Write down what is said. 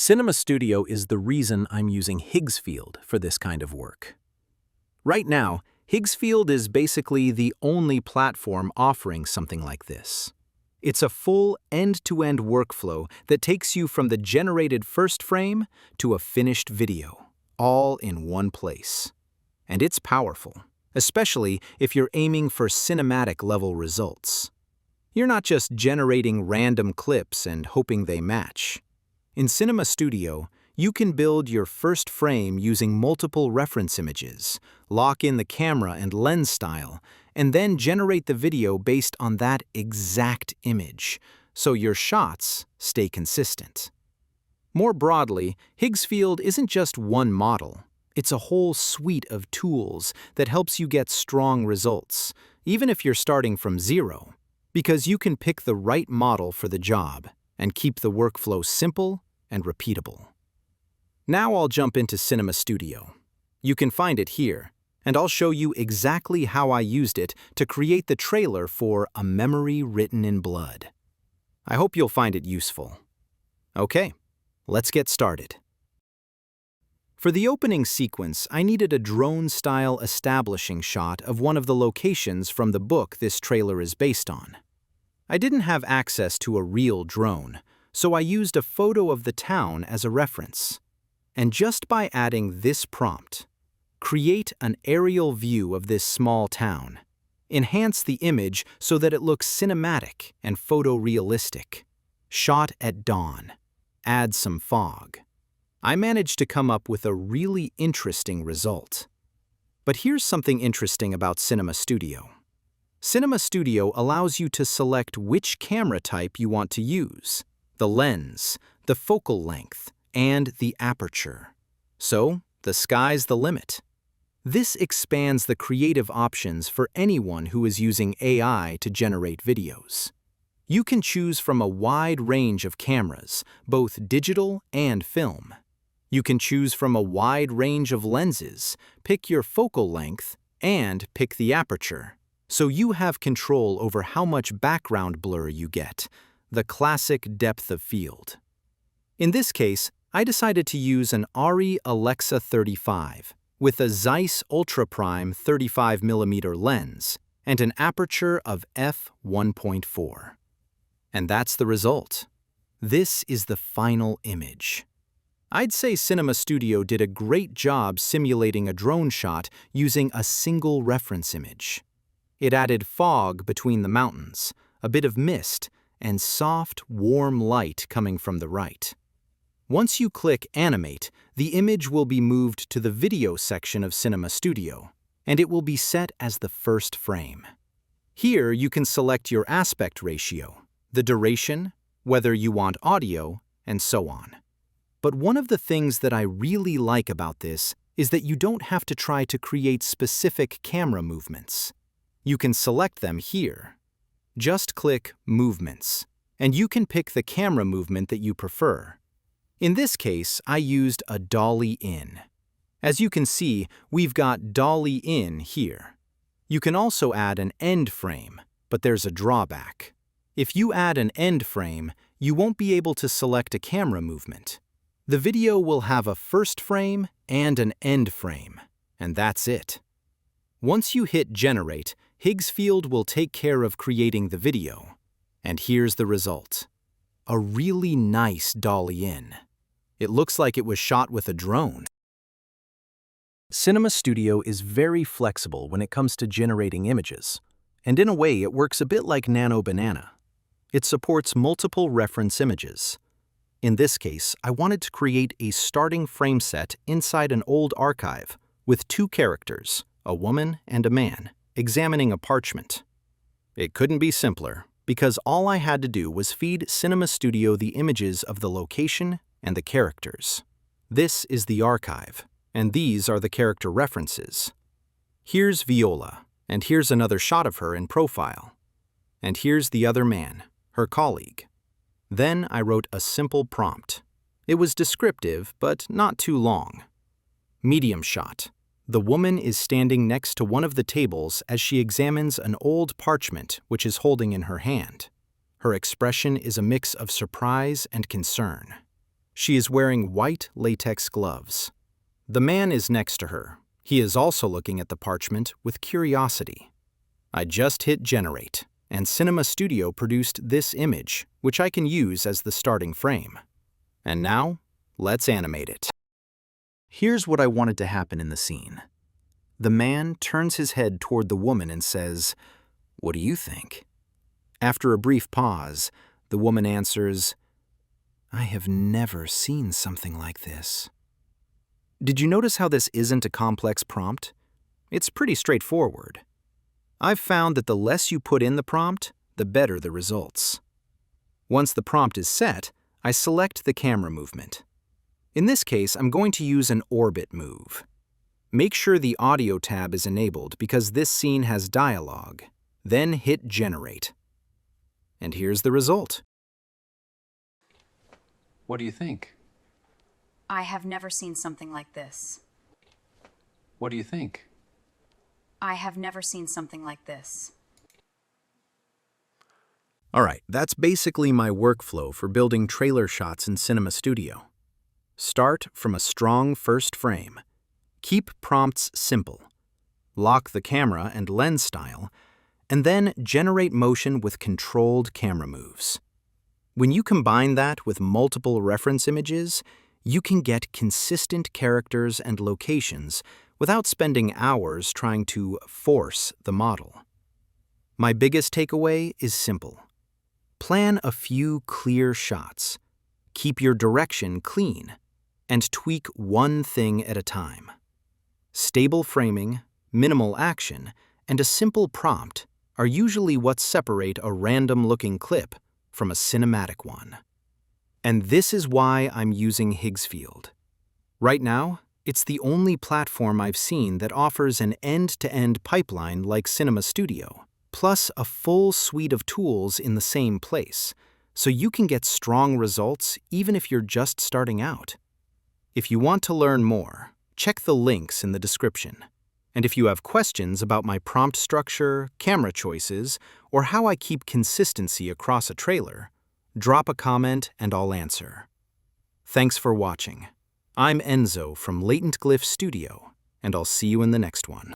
Cinema Studio is the reason I'm using Higgsfield for this kind of work. Right now, Higgsfield is basically the only platform offering something like this. It's a full end-to-end workflow that takes you from the generated first frame to a finished video, all in one place. And it's powerful, especially if you're aiming for cinematic-level results. You're not just generating random clips and hoping they match. In Cinema Studio, you can build your first frame using multiple reference images, lock in the camera and lens style, and then generate the video based on that exact image, so your shots stay consistent. More broadly, Higgsfield isn't just one model. It's a whole suite of tools that helps you get strong results, even if you're starting from zero, because you can pick the right model for the job and keep the workflow simple and repeatable. Now I'll jump into Cinema Studio. You can find it here, and I'll show you exactly how I used it to create the trailer for A Memory Written in Blood. I hope you'll find it useful. Okay, let's get started. For the opening sequence, I needed a drone-style establishing shot of one of the locations from the book this trailer is based on. I didn't have access to a real drone, so I used a photo of the town as a reference. And just by adding this prompt, create an aerial view of this small town, enhance the image so that it looks cinematic and photorealistic, shot at dawn, add some fog, I managed to come up with a really interesting result. But here's something interesting about Cinema Studio. Cinema Studio allows you to select which camera type you want to use, the lens, the focal length, and the aperture. So, the sky's the limit. This expands the creative options for anyone who is using AI to generate videos. You can choose from a wide range of cameras, both digital and film. You can choose from a wide range of lenses, pick your focal length, and pick the aperture. So you have control over how much background blur you get, the classic depth of field. In this case, I decided to use an ARRI Alexa 35 with a Zeiss Ultra Prime 35mm lens and an aperture of f1.4. And that's the result. This is the final image. I'd say Cinema Studio did a great job simulating a drone shot using a single reference image. It added fog between the mountains, a bit of mist, and soft, warm light coming from the right. Once you click Animate, the image will be moved to the video section of Cinema Studio, and it will be set as the first frame. Here you can select your aspect ratio, the duration, whether you want audio, and so on. But one of the things that I really like about this is that you don't have to try to create specific camera movements. You can select them here. Just click Movements, and you can pick the camera movement that you prefer. In this case, I used a dolly in. As you can see, we've got dolly in here. You can also add an end frame, but there's a drawback. If you add an end frame, you won't be able to select a camera movement. The video will have a first frame and an end frame, and that's it. Once you hit Generate, Higgsfield will take care of creating the video. And here's the result. A really nice dolly in. It looks like it was shot with a drone. Cinema Studio is very flexible when it comes to generating images, and in a way it works a bit like Nano Banana. It supports multiple reference images. In this case, I wanted to create a starting frame set inside an old archive with two characters, a woman and a man, examining a parchment. It couldn't be simpler, because all I had to do was feed Cinema Studio the images of the location and the characters. This is the archive, and these are the character references. Here's Viola, and here's another shot of her in profile. And here's the other man, her colleague. Then I wrote a simple prompt. It was descriptive, but not too long. Medium shot. The woman is standing next to one of the tables as she examines an old parchment which is holding in her hand. Her expression is a mix of surprise and concern. She is wearing white latex gloves. The man is next to her. He is also looking at the parchment with curiosity. I just hit generate, and Cinema Studio produced this image, which I can use as the starting frame. And now, let's animate it. Here's what I wanted to happen in the scene. The man turns his head toward the woman and says, "What do you think?" After a brief pause, the woman answers, "I have never seen something like this." Did you notice how this isn't a complex prompt? It's pretty straightforward. I've found that the less you put in the prompt, the better the results. Once the prompt is set, I select the camera movement. In this case, I'm going to use an orbit move. Make sure the audio tab is enabled because this scene has dialogue. Then hit generate. And here's the result. What do you think? I have never seen something like this. What do you think? I have never seen something like this. All right, that's basically my workflow for building trailer shots in Cinema Studio. Start from a strong first frame. Keep prompts simple. Lock the camera and lens style, and then generate motion with controlled camera moves. When you combine that with multiple reference images, you can get consistent characters and locations without spending hours trying to force the model. My biggest takeaway is simple. Plan a few clear shots, keep your direction clean, and tweak one thing at a time. Stable framing, minimal action, and a simple prompt are usually what separate a random-looking clip from a cinematic one. And this is why I'm using Higgsfield. Right now, it's the only platform I've seen that offers an end-to-end pipeline like Cinema Studio, plus a full suite of tools in the same place, so you can get strong results even if you're just starting out. If you want to learn more, check the links in the description. And if you have questions about my prompt structure, camera choices, or how I keep consistency across a trailer, drop a comment and I'll answer. Thanks for watching. I'm Enzo from Latent Glyph Studio, and I'll see you in the next one.